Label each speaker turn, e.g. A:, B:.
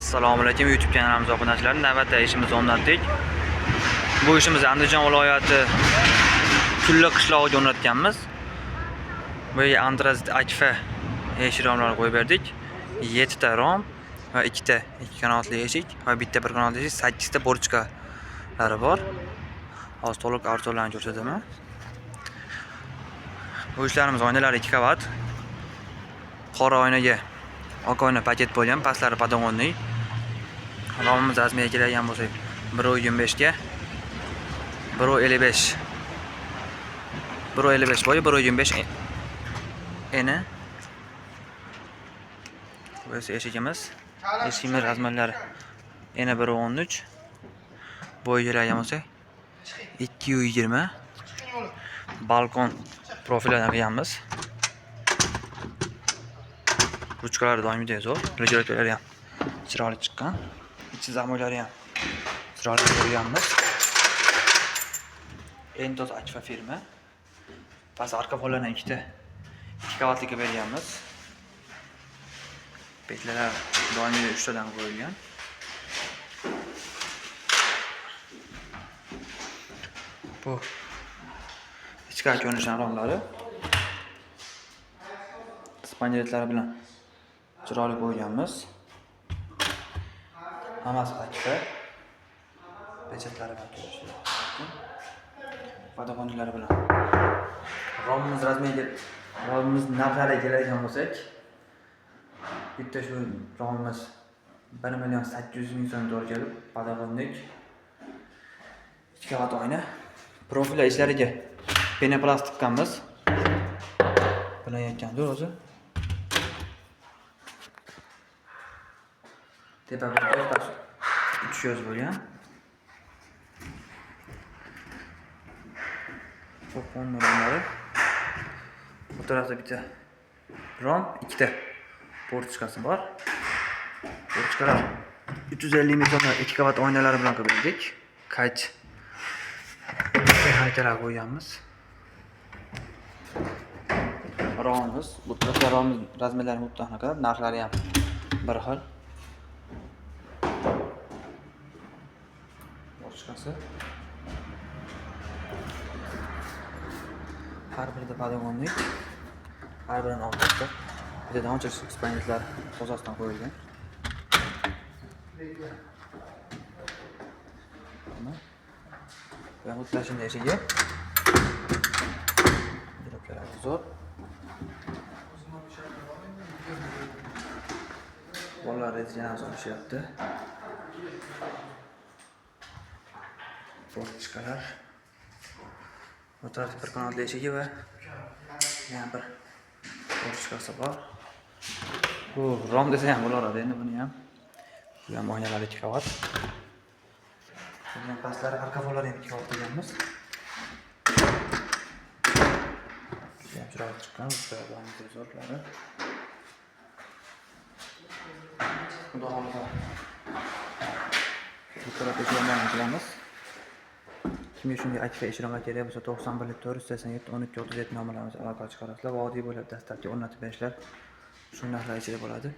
A: Assalomu alaykum YouTube kanalimiz obunachilari. Navbatdagi ishimizni o'rnatdik. Bu ishimizni Andijon viloyati Kulli qishlog'iga o'rnatganmiz. Bu yerga andrazit akfa eshik romlarini qo'yib berdik. 7 ta rom va 2 ta 2 kanatli eshik va bitta 1 kanatli eshik, 8 ta borchkalari bor. Hozir to'liq arzonlarni ko'rsataman. Bu ishlarimiz oynalari 2 qavat. Qora oynaga oq oyna paket bo'lgan, pastlari padagonli. Romimiz rasmiga keladigan bo'lsak 1.25 ga 1.55 bo'yi 1.25 eni. Bu esa eshigimiz. Eshigimiz razmerlari eni 1.13, bo'yi keladigan bo'lsak 2.20. Balkon profilini qilganmiz. Ruchkalari doimiy zo'r, rejaratyorlari ham chiroyli chiqqan. İçi zamoylari ham chiroyli qo'yganmiz. Entos akfa firma. Past arka pollarni 2 qavatliga berganmiz. Betlar doimiy 3 tadan qo'yilgan. Bu ichki ko'rinish romlari spaneletlari bilan chiroyli qo'yganmiz. Hammasi akfa. Pechatlari bilan ko'rishdi. Padagonlari bilan. Romimiz rasmiga, romimiz narxlariga keladigan bo'lsak, bitta shu romimiz 1.800.000 so'm kelib, padagonlik 2 qavat oyna. Profil ishlariga penoplast tiqqanmiz. Bilan yakkandir o'zi. Tepa bitta 3 yoz bo'lgan. Qo'qon romlari. Bu tarafda bitta rom, 2 ta portchkasi bor. Portchkalar 350 ming so'mdan 2 qavat oynalari bilan qildik. Qaych texnikalar qo'yganmiz. Romimiz, bu tarafda romimiz razmerlari mutlaqo qilib, narxlari ham bir xil. Portchkasi. Har birida padagonlik, har birining orqasida bitta downchish spanetlar tozasidan qo'yilgan. Va bu tashin eshigi. Diroblar zo'r. Bolalar rezina solishyapti. Portchkalar. Bu tarafda 1 kanatli eshigi va yana bir portchkasi bor. Bu rom desa ham bo'laveradi endi buni ham. Bu ham oynalari 2 qavat. Bundan pastlari arka fonlari ham 2 qavat qilganmiz. Ham chiroyli chiqqan, ularning zo'rlari. Xudo xolisa. Bu tarafga jo'naymiz qilamiz. Kimga shunday akfa eshironglar kerak bo'lsa 91 487 12 37 nomerlarimiz aloqa chiqarasizlar. Vodiy bo'ylab dastlabki o'rnatib berishlar shu narxlar ichida bo'ladi.